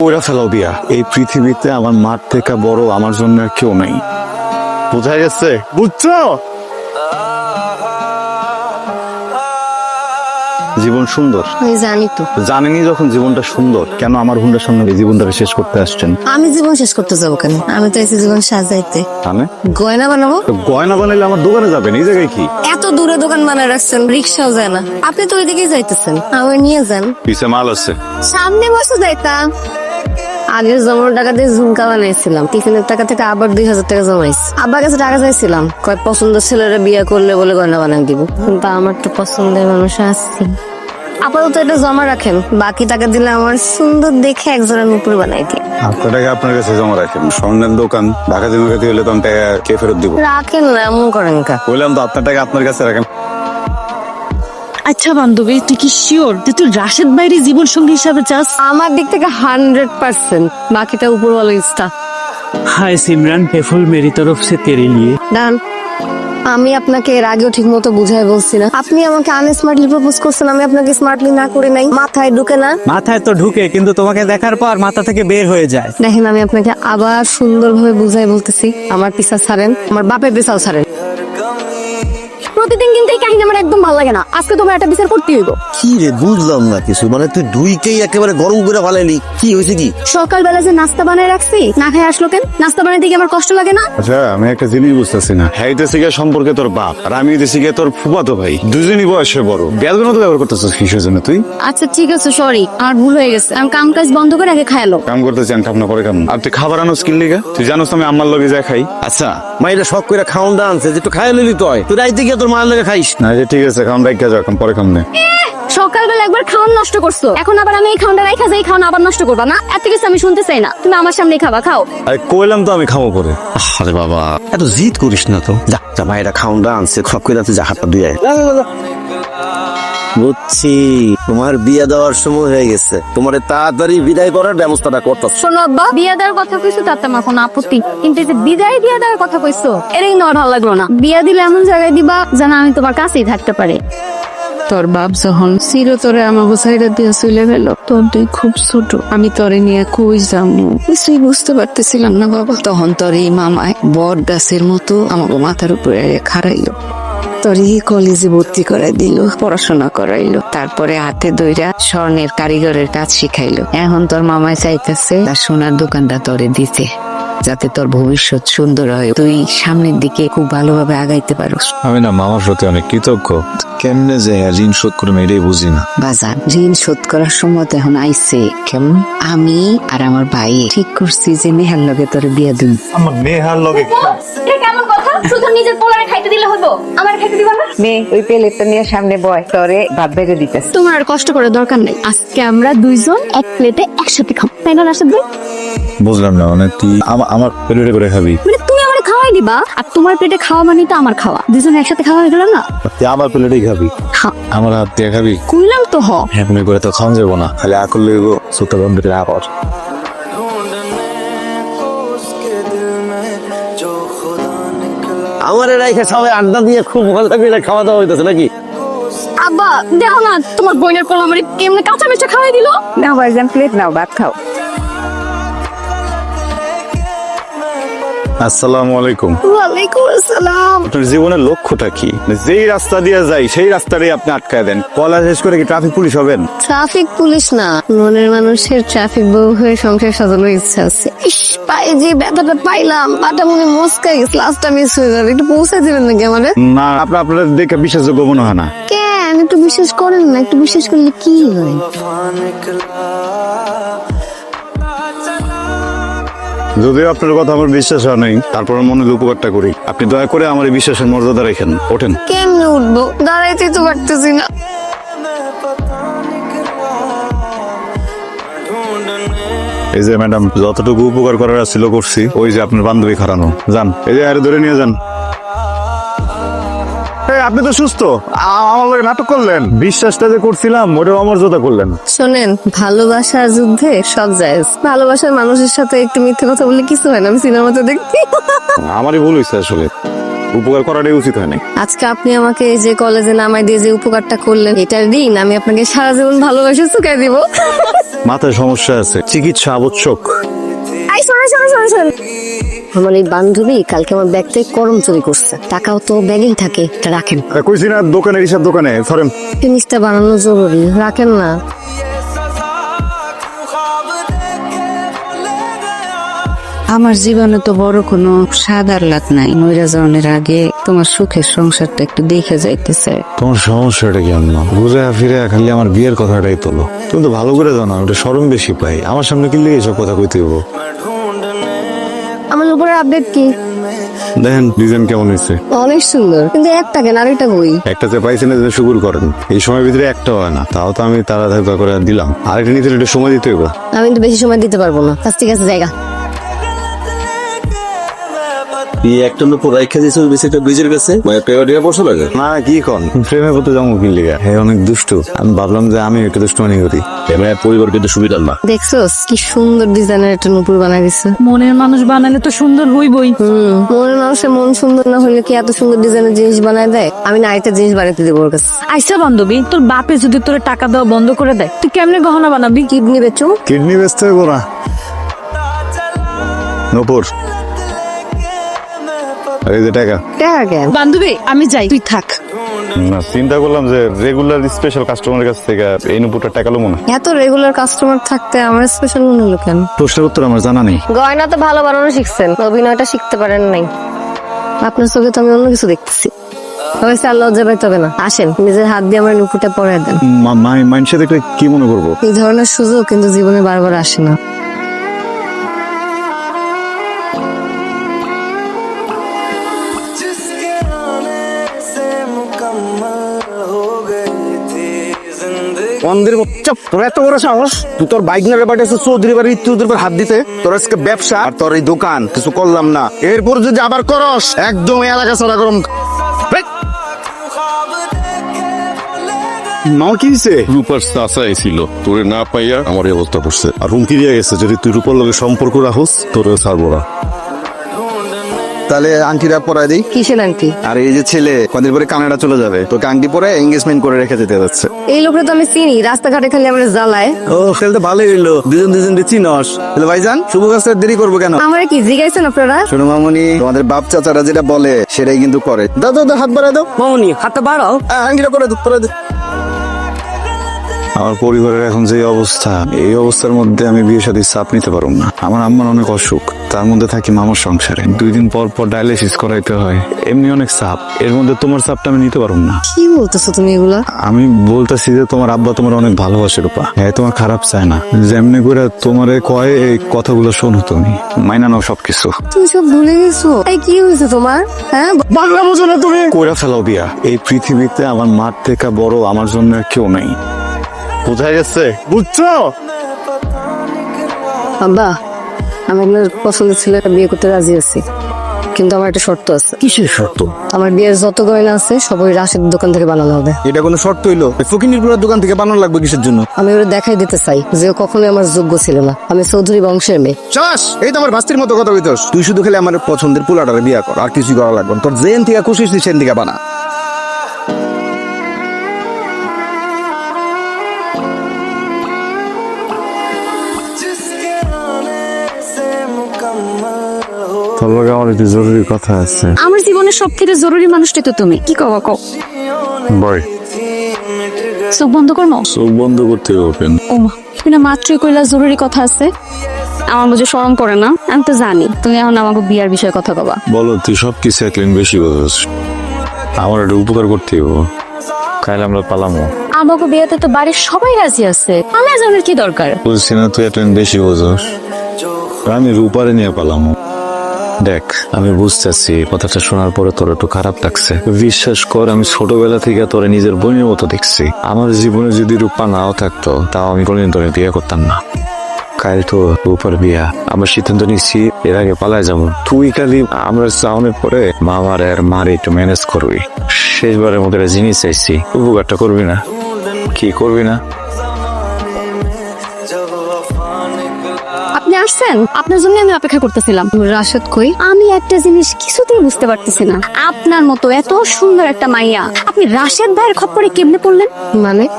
ওরা ফেলাও বিয়া, এই পৃথিবীতে আমার মার থেকে বড় আমার জন্য আর কেউ নাই। বোঝা গেছে? বুঝছো? জীবন সুন্দর, আমি জানি তো। জানেনি যখন জীবনটা সুন্দর, কেন আমার হুন্ডার সামনে এই জীবনটাকে শেষ করতে আসছেন? আমি জীবন শেষ করতে যাবো কেন? আমি তো এসে জীবন সাজাইতে। মানে গয়না বানাবো। তো গয়না বানাইলে আমার দোকানে যাবেন, এই জায়গায় কি? এত দূরে দোকান বানায় রাখছেন, রিক্সাও যায় না। আপনি তো ওইদিকেই যাইতেছেন, আমার নিয়ে যান। পিছে মাল আছে। সামনে বসে যাইতাম। আগের জমানো টাকা দিয়ে ঝুমকা বানাইছিলাম, টিফিনের টাকা থেকে আবার 2000 টাকা জমাইছি। আব্বার কাছে টাকা চাইছিলাম, কয় পছন্দের ছেলেরা বিয়ে করলে বলে গয়না বানাই দিব, কিন্তু আমার তো পছন্দের মানুষ আসছে। আপাতত এটা জমা রাখেন, বাকি টাকা দিলে আমার সুন্দর দেখে একজনের উপর বানাই দিই। আপনার টাকা আপনার কাছে জমা রাখেন। স্বর্ণের দোকান ডাকাতি মাকাতি হলে তো আমি টাকা কে ফেরত দিব? রাখেন না, এমন করেন কা? বললাম তো আপনার টাকা আপনার কাছে রাখেন। আচ্ছা বান্ধবী, তুই কি শিওর যে তুই রাশেদ ভাইয়ের জীবন সঙ্গী হিসাবে চাস? আমার দিক থেকে 100%, বাকিটা উপর বলো ইচ্ছা। हाय सिमरन, पेफुल मेरी तरफ से तेरे लिए। ডান। আমি আপনাকে এর আগেও ঠিক মতো বুঝাই বলছি না, আপনি আমাকে আনস্মার্টলি প্রপোজ করছেন, আমি আপনাকে স্মার্টলি না করে নাই, মাথায় ঢুকে না। মাথায় তো ঢুকে, কিন্তু তোমাকে দেখার পর মাথা থেকে বের হয়ে যায়। দেখেন, আমি আপনাকে আবার সুন্দরভাবে বুঝাই বলতেছি, আমার পিছা ছাড়েন, আমার বাপের পিছাও ছাড়েন। প্রতিদিন কিন্তু এই কাহিনী আমার একদম ভালো লাগে না, আজকে তোমার একটা বিচার করতে হইব। কি রে, বুঝলাম না কিছু। মানে তুই দুইকেই একেবারে গরম করে ফালাইলি, কি হয়েছে কি? সকালবেলা যে নাস্তা বানায় রাখছি, না খাই আসলো কেন? নাস্তা বানাইতে কি আমার কষ্ট লাগে না? আচ্ছা, আমি একটা জিনিস বুঝতেছি না। হ্যাঁ, এটা শিখে সম্পর্কে তোর বাপ, আর আমি এটা শিখে তোর ফুফাতো ভাই, দুজনই বয়সে বড়। বেদগুলো তো ব্যবহার করতেছিস কিসের জন্য তুই? আচ্ছা ঠিক আছে, সরি, আমার ভুল হয়ে গেছে। আমি কাম কাজ বন্ধ করে আগে খাইলো। কাম করতেছি, আমি খাবো না পরে খাবো। আর তুই খাবার আনো স্কিল লিগা? তুই জানোস আমি আমার লগে যা খাই। আচ্ছা মাইরা শখ করে খাওয়ান দা আনছে, যে একটু খাই লইলি তুই রাইতে গিয়ে তোর মায়ের লাগে খাইস। না যে ঠিক আছে, খাওয়ান রাখা যাও, এখন পরে খাম না। সকালবেলা একবার খাওয়ান নষ্ট করছো, এখন আবার আমি এই খাওয়ানটা রাইখা যাই, খাওয়ান আবার নষ্ট করবা না? এত কিছু আমি শুনতে চাই না, তুমি আমার সামনে খাবা, খাও। আরে কইলাম তো আমি খাবো পরে। আরে বাবা, এত জিদ করিস না তো। যা যা, মায়েরা খাওয়ান দা আনছে, শখ করে যা হাতটা ধুয়ে আয়। বুঝছি, তোমার বিয়ে দেওয়ার সময় হয়ে গেছে, তোমার তাড়াতাড়ি বিদায় করার ব্যবস্থাটা করতেছ। শোনো আব্বা, বিয়ে দেওয়ার কথা কইছো তাতে আমার কোনো আপত্তি, কিন্তু এই যে বিদায় দিয়ে দেওয়ার কথা কইছো, এটাই আমার ভালো লাগলো না। বিয়ে দিলে এমন জায়গায় দিবা যেন আমি তোমার কাছেই থাকতে পারি। তোর বাপ যখন ছিল তোরে আমাকে সাইডে দিয়ে চলে গেল, তোর তুই খুব ছোট, আমি তোরে নিয়ে কই যাবো কিছুই বুঝতে পারতেছিলাম না বাবা। তখন তোর এই মামায় বট গাছের মতো আমাকে মাথার উপরে খাড়াইলো, তোর এই কলেজে ভর্তি করাই দিল, পড়াশোনা করাইলো, তারপরে হাতে ধইরা স্বর্ণের কারিগরের কাজ শিখাইলো। এখন তোর মামায় চাইতেছে তার সোনার দোকানটা তোরে দিতে, যাতে তোর ভবিষ্যৎ সুন্দর হয়, তুই সামনের দিকে খুব ভালোভাবে আগাইতে পারোস। আমি না মামার প্রতি অনেক কৃতজ্ঞ। কেমনে যে ঋণ শোধ করবো এটাই বুঝি না। বাজার ঋণ শোধ করার সময় তো এখন আইছে। কেমন? আমি আর আমার ভাই ঠিক করছি যে নেহার লগে তোর বিয়া দিন। আমার নেহার লগে এটা কেমন কথা? শুধু নিজের পোলারে খাইতে দিলে হইবো, আমার খাইতে দিবা না? নে ওই প্লেটটা নিয়ে সামনে বয়, তোরে ভাত বেড়ে দিতেছে। তোমার আর কষ্ট করার দরকার নেই, আজকে আমরা দুইজন এক প্লেটে একসাথে খাবো, তাই না রাশেদ ভাই? বুঝলাম না, মানে তুই আমার পেটে করে খাবি? মানে তুমি আমার খাওয়াই দিবা, আর তোমার পেটে খাওয়া মানে তো আমার খাওয়া, দুজন একসাথে খাওয়া হয়ে গেল না? তুই আমার প্লেটেই খাবি, হ্যাঁ আমার হাত দিয়ে খাবি? কইলাম তো। এমনি করে তো খাওয়া যাবো না, খালি আকল লইব সুতা বন্ধুরে আবার। আমার রাইখে সবাই আড্ডা দিয়ে খুব ভালো করে খাওয়া দাওয়া হইতেছে নাকি? আব্বা দেখো না, তোমার বোনের পোলা আমার কেমনে কাঁচা মিষ্টি খাওয়াই দিল। নাও ভাইজান, প্লেট নাও, ভাত খাও। আসসালামু আলাইকুম। ওয়ালাইকুম আসসালাম। আপনার জীবনের লক্ষ্যটা কি? যেই রাস্তা দিয়ে যাই সেই রাস্তাটাই আপনি আটকায় দেন। পলা শেষ করে কি ট্রাফিক পুলিশ হবেন? ট্রাফিক পুলিশ না, মনের মানুষের ট্রাফিক বউ হয়ে সংসার সাজানোর ইচ্ছা আছে। ইস, পায়ে যে ব্যথাটা পাইলাম, পাটা মনে মস্কাই গেছে, লাস্টটা মিস হয়ে যাবে। একটু পৌঁছে দিবেন নাকি আমাদের? না, আপনার দেখে বিশ্বাসযোগ্য মনে হয় না। কেন একটু বিশ্বাস করেন না? একটু বিশ্বাস করলে কি হয়? যদিও আপনার কথা আমার বিশ্বাস হয় নাই, তারপর মনে উপকারটা করি। আপনি দয়া করে আমার এই বিশ্বাসের মর্যাদা রাখেন। ওঠেন। কেমনে উঠবো? দাঁড়াইতেই তো পারতেছি না। এই যে ম্যাডাম, যতটুকু উপকার করার ছিল করছি। ওই যে আপনার বান্ধবী খারানো, যান এই যে আরে ধরে নিয়ে যান। আপনি তো সুস্থ, আমার লগে নাটক করলেন। বিশ্বাসটা যে করছিলাম ওটাও অমর্যাদা করলেন। শোনেন, ভালোবাসার যুদ্ধে সব জায়েজ। ভালোবাসার মানুষের সাথে একটু মিথ্যে কথা বললে কিছু হয় না, আমি সিনেমাতে দেখছি। আমারই ভুল হয়েছে আসলে। উপকার করাটাই উচিত হয় না। আজকে আপনি আমাকে এই যে কলেজে নামাই দিয়ে যে উপকারটা করলেন, এটার ঋণ আমি আপনাকে সারা জীবন ভালোবাসে চুকাই দিব। মাথায় সমস্যা আছে, চিকিৎসা আবশ্যক। আই শোনো শোনো শোনো শোনো, আমার এই বান্ধবী কালকে আমার ব্যাগ থেকে করম চুরি করছে, টাকাও তো ব্যাগেই থাকে, এটা রাখেন। কইছি না দোকানের হিসাব দোকানে সরেন। জিনিসটা বানানো জরুরি, রাখেন না। আমার জীবনে তো বড় কোনো সাদার লাত নাই, মইরা যাওয়ার আগে তোমার সুখের সংসারটা একটু দেখে যাইতেছে। তোমার সমস্যাটা কি আম্মা? ঘুরে ফিরে খালি আমার বিয়ের কথাটাই তোলো। তুমি তো ভালো করে জানো ওটা শরম বেশি পাই, আমার সামনে কি লেগে এসব কথা কইতে হবো? আমার উপরে আপডেট কি? দেখেন ডিজাইন কেমন হয়েছে। অনেক সুন্দর, কিন্তু একটা কেন আরেকটা বই। একটা যে পাইছেন যে শুকুর করেন, এই সময়ের ভিতরে একটা হয় না, তাও তো আমি তাড়াতাড়ি করে দিলাম। আরেকটা নিতে একটু সময় দিতে হবে। আমি তো বেশি সময় দিতে পারবো না, কাছ ঠিক আছে জায়গা। এই একটা লোক রাইখা দিয়েছে ওই বেশি একটা ব্রিজের কাছে পেয়ারিয়া পড়ছো লাগে। না কি কন, প্রেমে করতে যাবো কি লিগা? হ্যাঁ অনেক দুষ্টু, আমি ভাবলাম যে আমি একটু দুষ্টুমানি করি। এমএ পরিবার কিন্তু সুবিধা না। দেখছোস কি সুন্দর ডিজাইনের একটা নুপুর বানাই দিছে। মনের মানুষ বানালে তো সুন্দর হইবই। মনের মানুষের মন সুন্দর না হলে কি এত সুন্দর ডিজাইনের জিনিস বানায় দেয়? আমি না আরেকটা জিনিস বানাইতে দেবো ওর কাছে। আইসা বান্ধবী, তোর বাপে যদি তোর টাকা দেওয়া বন্ধ করে দেয়, তুই কেমনে গহনা বানাবি? কিডনি বেচো। কিডনি বেচতে হইব না নপুর, এই যে টাকা। টাকা কেন? বান্ধবী আমি যাই, তুই থাক। না চিন্তা করলাম যে রেগুলার স্পেশাল কাস্টমারের কাছ থেকে এই নুপুরটা টাকা লমো না। এত রেগুলার কাস্টমার থাকতে আমার স্পেশাল মনে হলো কেন? প্রশ্নের উত্তর আমার জানা নেই। গয়না তো ভালো বানানো শিখছেন, অভিনয়টা শিখতে পারেন নাই। আপনার চোখে তো আমি অন্য কিছু দেখতেছি। হয়েছে, আর লজ্জা পাইতে হবে না। আসেন, নিজের হাত দিয়ে আমার নুপুরটা পরাই দেন। মাইন্ডসে দেখলে কি মনে করবো? এই ধরনের সুযোগ কিন্তু জীবনে বারবার আসে না। অন্ধের চপ, তোর এত বড় সাহস, তুই তোর বাইক নিয়ে বাড়ি আছে চৌধুরী বাড়ি চৌধুরী বাড়ি হাত দিতে? তোর আজকে ব্যবসা আর তোর এই দোকান কিছু করলাম না, এরপর যদি আবার করস একদম এলাকা চলা গরম। মাও কি দিছে? রূপার চাচাই ছিল, তোরে না পাইয়া আমার এই অবস্থা করছে। আর হুমকি দিয়ে গেছে যদি তুই রূপর লগে সম্পর্ক রাখোস তোরে ছাড়বো না। তাহলে আংটিটা পরাই দিই। কিসের আংটি? আর এই যে ছেলে কদিন পরে কানাডা চলে যাবে, তোকে আংটি পরে এঙ্গেজমেন্ট করে রেখে যেতে যাচ্ছে। এই লোকটা তো আমি চিনি, রাস্তাঘাটে খালি আমার জ্বালায়। ও তাহলে তো ভালোই হইলো, দুজন চিনস। তাহলে ভাইজান শুভ কাজটা দেরি করবো কেন? আমার কি জিগাইছেন আপনারা? শোনো মামুনি, তোমাদের বাপ চাচারা যেটা বলে সেটাই কিন্তু করে। দাও দাও দাও, হাত বাড়ায় দাও। মামুনি হাতটা বাড়াও। আংটিটা পরে দাও, পরে দাও। আমার পরিবারের এখন যে অবস্থা, এই অবস্থার মধ্যে আমি বিয়ে শাদীর চাপ নিতে পারবো না। আমার আম্মার অনেক অসুখ, তার মধ্যে থাকি মামার সংসারে, 2 দিন পর পর ডায়ালিসিস করাইতে হয়, এমনি অনেক চাপ। এর মধ্যে তোমার চাপটা আমি নিতে পারবো না। কি বলতেছো তুমি এগুলা? আমি বলতেছি যে তোমার আব্বা তোমার অনেক ভালোবাসে রূপা, হ্যাঁ তোমার খারাপ চায় না। যেমনি করে তোমারে কয় এই কথাগুলো শোনো, তুমি মাইনা নাও সবকিছু। তুমি সব ভুলে গেছো? এই কি হয়েছে তোমার? হ্যাঁ, বাংলা বোঝো না তুমি? কইরা ফেলাও বিয়া। এই পৃথিবীতে আমার মার থেকে বড় আমার জন্য আর কেউ নেই। বোঝা গেছে? বুঝছো? আব্বা, আমি আপনার পছন্দের ছেলেটা বিয়ে করতে রাজি আছি, কিন্তু আমার একটা শর্ত আছে। কিসের শর্ত? আমার বিয়ের যত গয়না আছে সব ওই রাশের দোকান থেকে বানানো হবে। এটা কোনো শর্ত হইলো? ফকিনির পুরার দোকান থেকে বানানো লাগবে কিসের জন্য? আমি ওরা দেখাই দিতে চাই যে ও কখনোই আমার যোগ্য ছিল না। আমি চৌধুরী বংশের মেয়ে। চাস এই তো আমার ভাস্তির মতো কথা কইতস। তুই শুধু খালি আমার পছন্দের পোলাটারে বিয়া কর, আর কিছু করা লাগবে না। তোর জেন থেকে খুশি হইছিস সেন থেকে বানা। তোর লগে আমার একটু জরুরি কথা আছে। আমার জীবনের সব থেকে জরুরি মানুষটাই তো তুমি। কি কও কও? বয়, চোখ বন্ধ করো। চোখ বন্ধ করতে ওপেন। ও মা, তুমি না মাত্রই কইলা জরুরি কথা আছে। আমার বুঝে শরম করে না? আমি তো জানি তুমি এখন আমাকে বিয়ার বিষয়ে কথা কবা। বলো, তুই সবকিছু একদিন বেশি বোঝাস। আমার একটা উপকার করতে হইব, খাইলে আমরা পালামো। আমাকে বিয়েতে তো বাড়ির সবাই রাজি আছে, আমার জানার কি দরকার? বলছি না তুই একদিন বেশি বোঝাস। আমি রূপারে নিয়ে পালামো। দেখ, আমি বুঝতেছি কথাটা শোনার পরে তোর একটু খারাপ লাগছে। বিশ্বাস কর, আমি ছোটবেলা থেকে তোরে নিজের বোনের মতো দেখছি। আমার জীবনে যদি রূপা নাও থাকতো, তাও আমি কোনদিন তোরে বিয়ে করতাম না। কাল তো রূপার বিয়া, আমার সিদ্ধান্ত নিচ্ছি এর আগে পালায় যাবো। তুই খালি আমরা চাউনের পরে মামার আর মার একটু ম্যানেজ করবি। শেষবারের মতো একটা জিনিস চাইছি, উপকারটা করবি না? কি করবি না? আপনি আসছেন, আপনার জন্য আমি অপেক্ষা করতেছিলাম। রাশেদ কই? আমি একটা জিনিস কিছুতেই বুঝতে পারতেছি না, আপনার মতো এত সুন্দর একটা মাইয়া আপনি রাশেদ ভাইয়ের খপ্পরে কেমনে পড়লেন?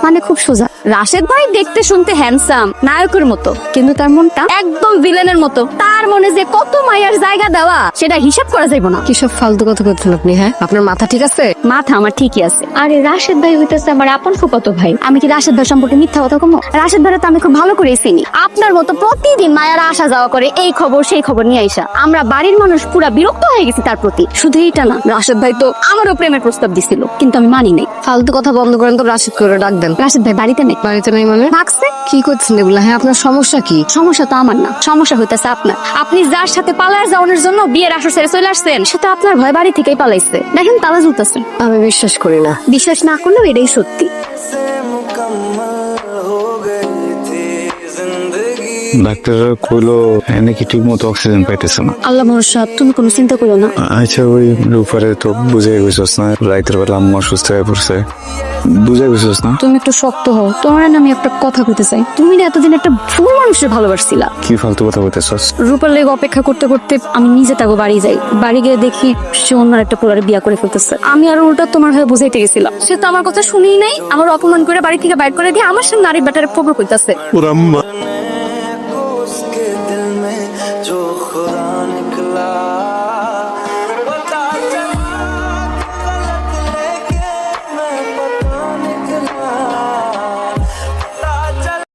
মানে খুব সোজা, রাশেদ ভাই দেখতে শুনতে হ্যান্ডসাম, নায়কের মতো, কিন্তু তার মনটা একদম ভিলেনের মতো। তার মনে যে কত মাইয়ার জায়গা দেওয়া সেটা হিসাব করা যাইব না। কিসব ফালতু কথা করছেন আপনি? হ্যাঁ, আপনার মাথা ঠিক আছে? মাথা আমার ঠিকই আছে। আরে রাশেদ ভাই হইতেছে আমার আপন ফুফাতো ভাই, আমি কি রাশেদ ভাই সম্পর্কে মিথ্যা কথা কমো? রাশেদ ভাইরা তো আমি খুব ভালো করে চিনি। আপনার মতো প্রতিদিন মায়ারা আসা যাওয়া করে, এই খবর সেই খবর নিয়ে আইসা আমরা বাড়ির মানুষ পুরা বিরক্ত হয়ে গেছি তার প্রতি। শুধু এইটা না, রাশেদ ভাই তো আমারও প্রেমের প্রস্তাব দিছিল, কিন্তু আমি মানি নাই। ফালতু কথা বন্ধ করেন তো, রাশেদ করে ডাক দেন। রাশেদ ভাই বাড়িতে নেই। বাড়িতে নাই মানে? থাকছে। কি করছেন এগুলা? হ্যাঁ, আপনার সমস্যা কি? সমস্যা তো আমার না, সমস্যা হইতেছে আপনার। আপনি যার সাথে পালায় যাওয়ানোর জন্য বিয়ের আসর ছেড়ে চলে আসছেন, সে তো আপনার ভয় বাড়ি থেকেই পালাইছে। দেখেন তালা ঝুলতেছে। আমি বিশ্বাস করি না। বিশ্বাস না করলেও এটাই সত্যি। ডাক্তার কইলো নাকি ঠিক মতো অক্সিজেন পাইতেছে না। আল্লাহ ভরসা, তুমি কোনো চিন্তা করো না। আচ্ছা, ওই রূপারে তো বুঝে গেছিস না, রাইতের বেলা আম্মা অসুস্থ হয়ে পড়ছে, বুঝে গেছিস না? তুমি একটু শক্ত হও, তোমার না আমি একটা কথা কইতে চাই। তুমি না এতদিন একটা ভুল মানুষের ভালোবাসছিলা। কি ফালতু কথা বলতেছস? রূপার লেগে অপেক্ষা করতে করতে আমি নিজে তাকে বাড়ি যাই। বাড়ি গিয়ে দেখি সে অন্য একটা পোলারে বিয়া করে ফেলতেছে। আমি আর উল্টা তোমার হয়ে বুঝাইতে গেছিলাম, সে তো আমার কথা শুনেই নাই। আমার অপমান করে বাড়ি থেকে বাইর করে দিয়ে আমার সামনে নারী ব্যাটারে খবর কইতাছে। ওর আম্মা